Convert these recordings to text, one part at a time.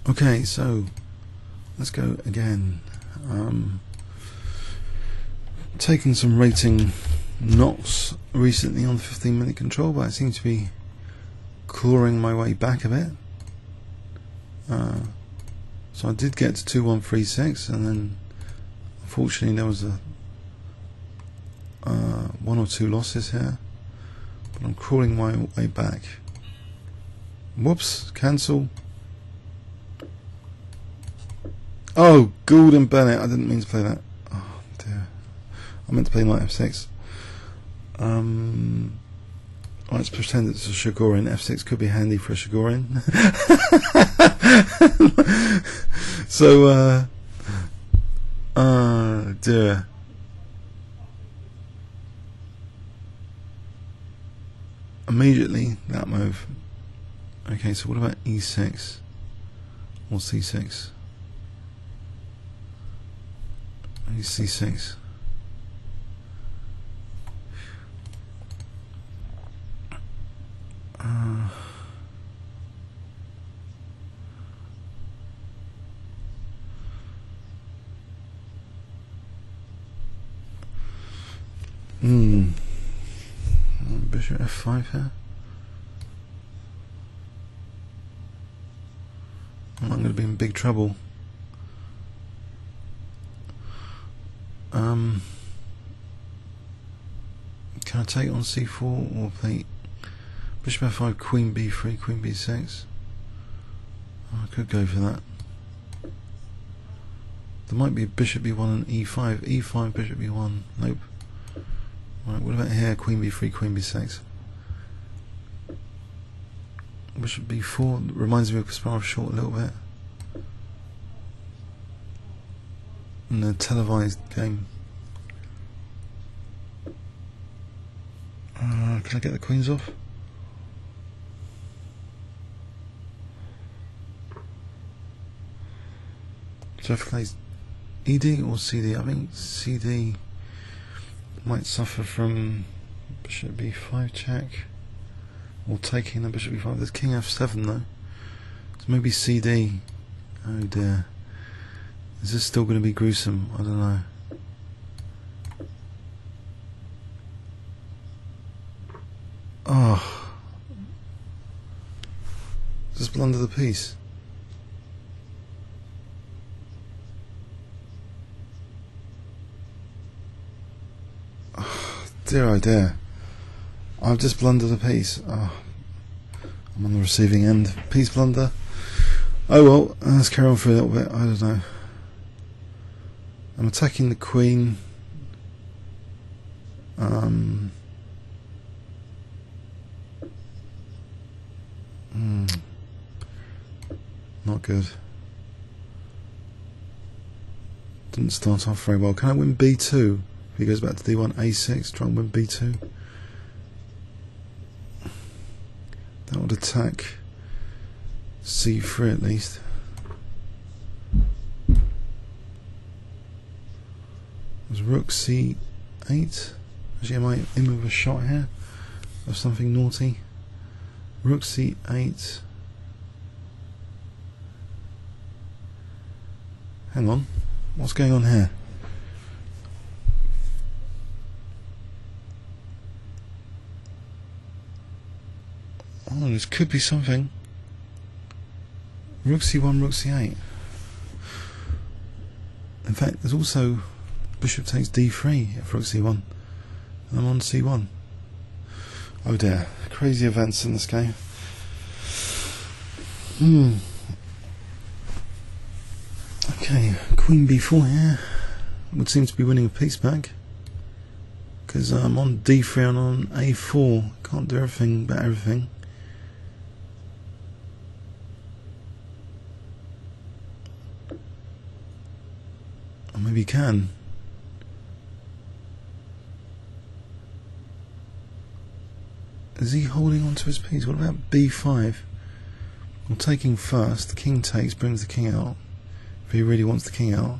Okay, so let's go again. Taking some rating knocks recently on the 15-minute control, but I seem to be clawing my way back a bit. So I did get to 2136, and then unfortunately there was a one or two losses here, but I'm crawling my way back. Whoops, cancel. Oh, Gould and Bennett, I didn't mean to play that. Oh dear, I meant to play knight f6. Let's pretend it's a Shigurin. f6 could be handy for a Shigurin. So, dear. Immediately, that move. Okay, so what about e6 or c6? c6. Bishop f5 here. I'm going to be in big trouble. Can I take on c4 or play bishop f5, queen b3, queen b6? Oh, I could go for that. There might be bishop b1 and e5, e5, bishop b1. Nope. Right, what about here? Queen b3, queen b6. Bishop b4 reminds me of Kasparov short a little bit. In the televised game. Can I get the queens off? So if I play ED or CD, I think CD might suffer from bishop b5 check, or taking the bishop b5. There's king f7 though, so maybe CD. Oh dear, is this still going to be gruesome? I don't know. Oh, just blunder the piece. Dear oh dear, I've just blundered a piece. Oh, I'm on the receiving end. Piece blunder. Oh well, let's carry on for a little bit. I don't know. I'm attacking the queen. Not good. Didn't start off very well. Can I win b2? If he goes back to d1, a6, try and win b2. That would attack c3 at least. There's rook c8. Actually, am I in with a shot here of something naughty? Rook c8. Hang on, what's going on here? Oh, this could be something. Rook c1, rook c8. In fact, there's also bishop takes d3 if rook c1, and I'm on c1. Oh dear, crazy events in this game. Okay, queen b4 here. Would seem to be winning a piece back, because I'm on d3 and on a4. Can't do everything but everything. Or maybe you can. Is he holding on to his piece? What about b5? I'm taking first. The king takes, brings the king out. If he really wants the king out.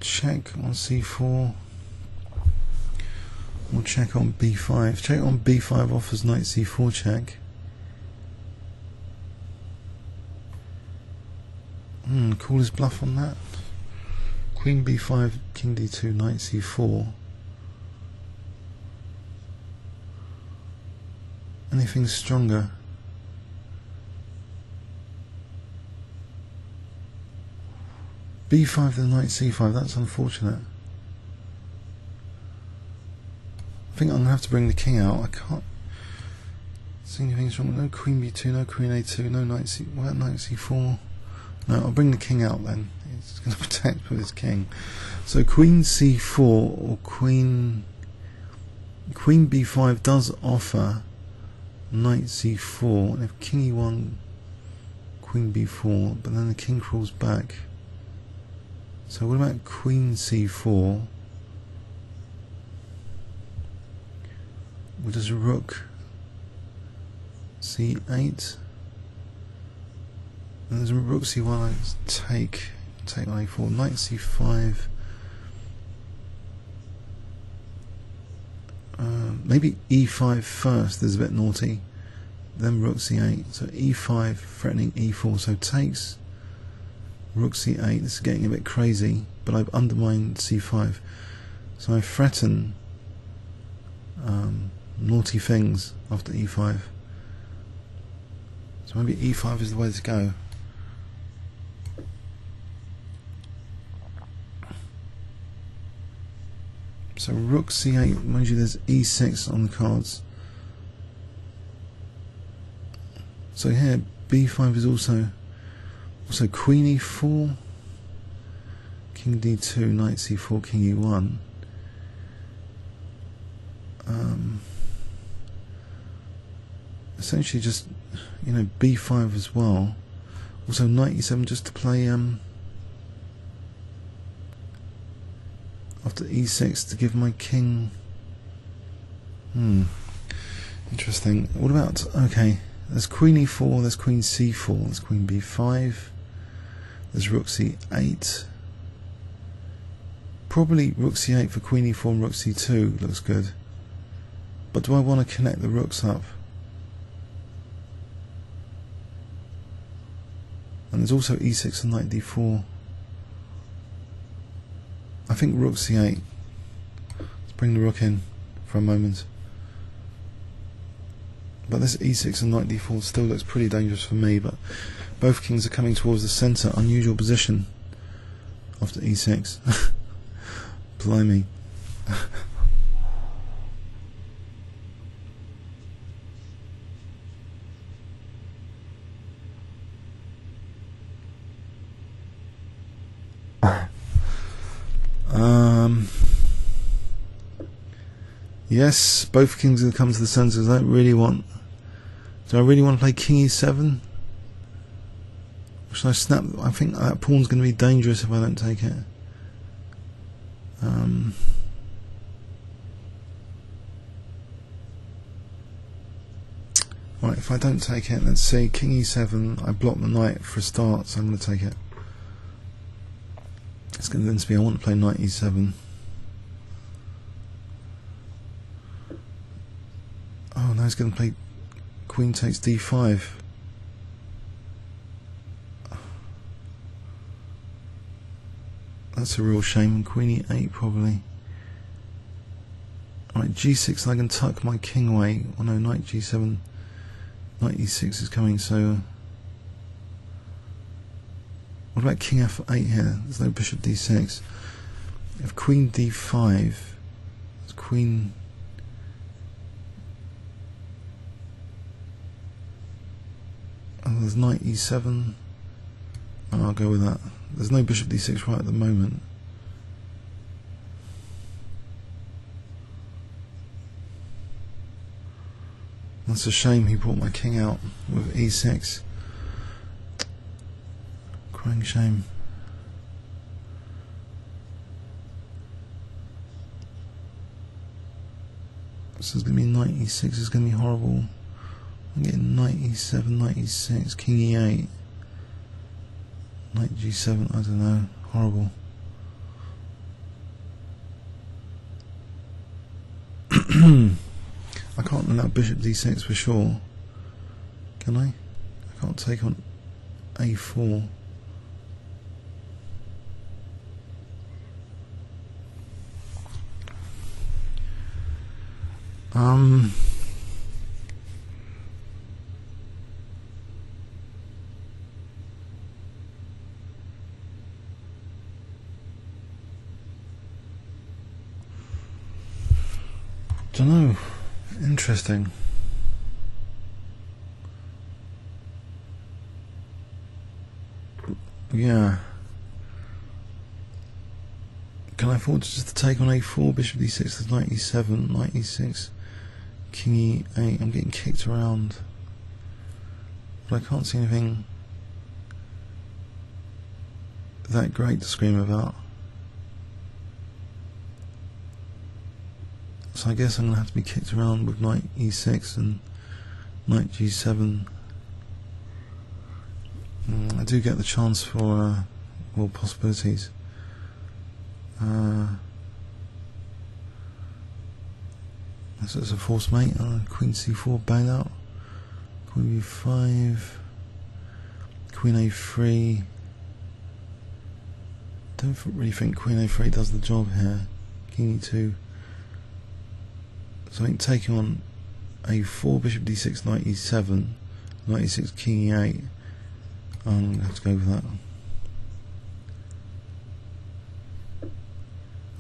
Check on c4. We'll check on b5. Check on b5 offers knight c4 check. Call his bluff on that. Queen b5, king d2, knight c4. Anything stronger? b5 then knight c5, that's unfortunate. I think I'm going to have to bring the king out. I can't see anything strong. No queen b2, no queen a2, no knight c... What, knight c4? No, I'll bring the king out then. It's going to protect with his king. So queen c4 or queen b5 does offer knight c4, and if king e1, queen b4, but then the king crawls back. So what about queen c4? What does rook c8? And there's rook c1, take on a4, knight c5. Maybe e5 first, there's a bit naughty. Then rook c8, so e5 threatening e4, so takes rook c8. This is getting a bit crazy, but I've undermined c5, so I threaten naughty things after e5. So maybe e5 is the way to go. So rook c8, mind you, there's e6 on the cards. So here b5 is also queen e4, king d2, knight c4, king e1. Essentially just, you know, b5 as well. Also knight e7 just to play after e6 to give my king. Interesting. What about, okay, there's queen e4, there's queen c4, there's queen b5, there's rook c8. Probably rook c8 for queen e4 and rook c2 looks good. But do I want to connect the rooks up? And there's also e6 and knight d4. I think rook c8. Let's bring the rook in for a moment. But this e6 and knight d4 still looks pretty dangerous for me, but both kings are coming towards the centre. Unusual position after e6. Blimey. Yes, both kings are going to come to the centre. Do I really want to play king e7? Or should I snap? I think that pawn's going to be dangerous if I don't take it. Right, if I don't take it, let's see, king e7, I block the knight for a start, so I'm going to take it. It's going to be, I want to play knight e7. Oh, now he's going to play queen takes d5. That's a real shame. Queen e8 probably. Alright, g6, I can tuck my king away. Oh no, knight g7, knight e6 is coming, so... What about king f8 here? There's no bishop d6. If queen d5, it's queen... Oh, there's knight e7. Oh, I'll go with that. There's no bishop d6 right at the moment. That's a shame he brought my king out with e6. Crying shame. So it's going to be knight e6, it's going to be horrible. I'm getting knight e7, knight e6, king e8, knight g7, I don't know, horrible. I can't run out bishop d6 for sure, can I? I can't take on a4. Dunno. Interesting. Yeah. Can I afford to just take on A4, Bishop D6, there's Knight E7, Knight E6, King E8, I'm getting kicked around. But I can't see anything that great to scream about. So I guess I'm going to have to be kicked around with Knight E6 and Knight G7. I do get the chance for, well, possibilities. So it's a force mate, Queen C4 bailout, Queen B5, Queen A3. Don't really think Queen A3 does the job here. King E2. So I think taking on A4, Bishop D6, Knight E7, Knight E6, King E8. I'm going to have to go with that.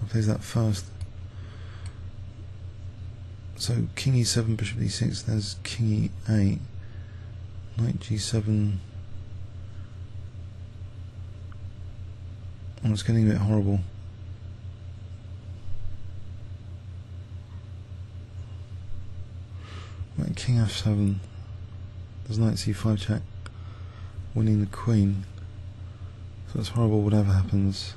I'll play that first. So King E7, Bishop D6, there's King E8, Knight G7. Oh, it's getting a bit horrible. Right, King F7, there's Knight C5 check, winning the Queen. So it's horrible whatever happens.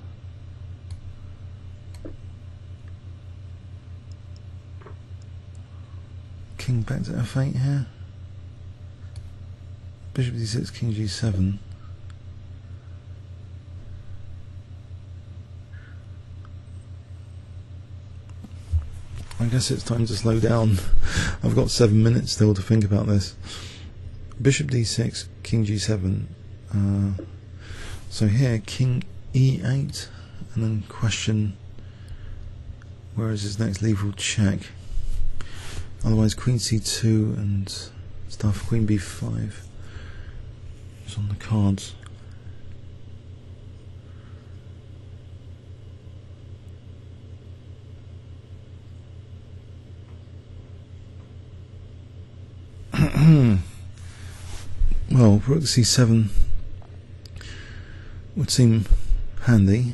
King back to F8 here. Bishop D6, King G7. I guess it's time to slow down. I've got 7 minutes still to think about this. Bishop D6, King G7. So here, King E8, and then question where is his next lethal check. Otherwise, Queen C2 and stuff. Queen B5 is on the cards. Well, Rook C7 would seem handy,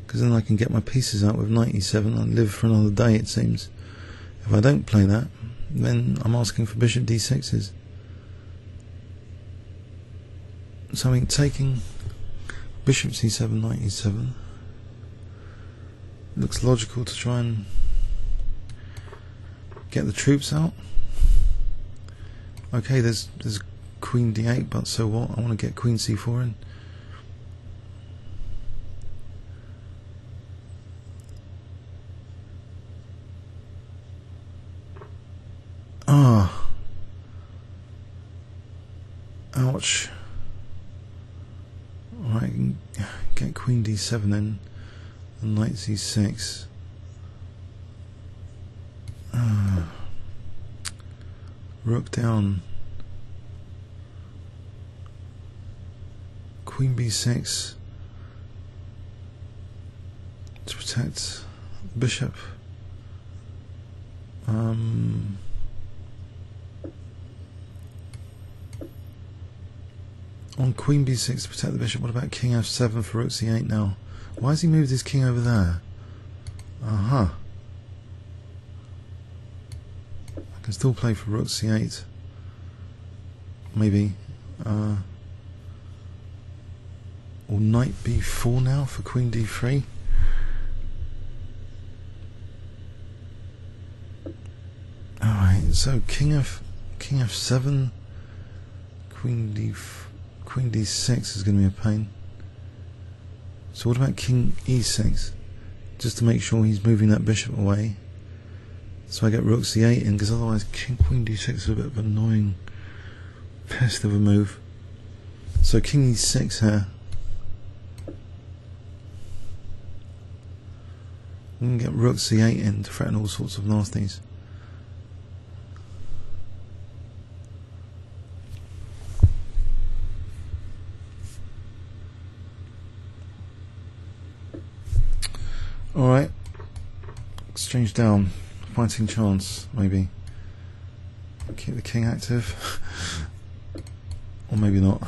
because then I can get my pieces out with Knight E7 and live for another day, it seems. If I don't play that, then I'm asking for Bishop D6s. So I mean, taking Bishop C7, Knight E7 looks logical to try and get the troops out. Okay, there's Queen D8, but so what? I want to get Queen C4 in. Ah. Ouch. Alright, I can get Queen D7 in and Knight C6. Rook down. Queen B6 to protect the bishop. On Queen B6 to protect the bishop. What about King F7 for Rook C8 now? Why has he moved his king over there? I can still play for Rook C8. Maybe. Or Knight B4 now for Queen D3. Alright, so King F7, Queen D6 is going to be a pain. So what about King E6? Just to make sure he's moving that bishop away. So I get Rook C8 in, because otherwise Queen D6 is a bit of an annoying pest of a move. So King E6 here. We can get rook c8 in to threaten all sorts of nasties. Alright, exchange down, fighting chance, maybe. Keep the king active, or maybe not.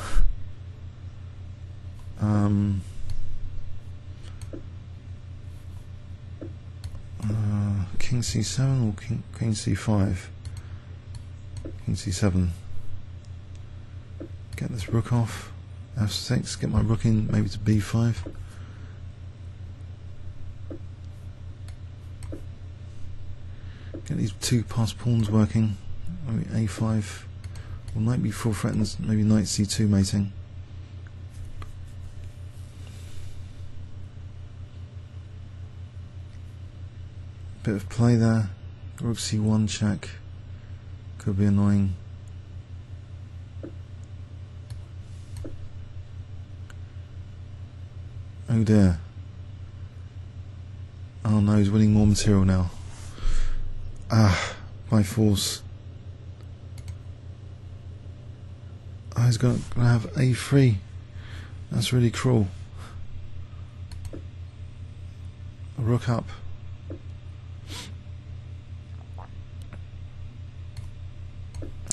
King c7 or king c5? King c7. Get this rook off, f6, get my rook in maybe to b5. Get these two passed pawns working. Maybe a5 or knight b4 threatens maybe knight c2 mating. Bit of play there. Rook c1 check. Could be annoying. Oh dear. Oh no, he's winning more material now. Ah, by force. Oh, he's gonna have a3. That's really cruel. A rook up.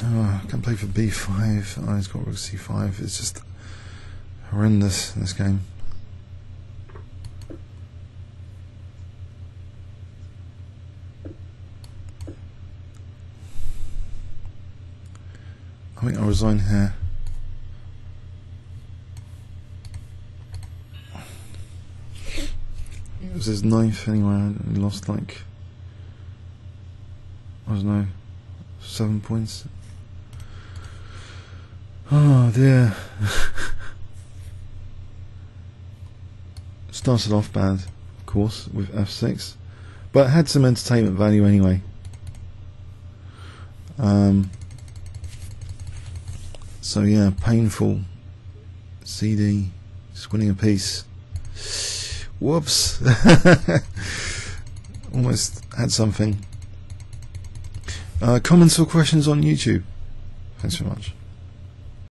Oh, I can't play for b5. Oh, he's got rook c5. It's just horrendous in this game. I think I'll resign here. It was his ninth anyway. He lost like, I don't know, 7 points. Oh dear. Started off bad, of course, with f6, but it had some entertainment value anyway. So yeah, painful. CD, just winning a piece. Whoops. Almost had something. Comments or questions on YouTube? Thanks very much.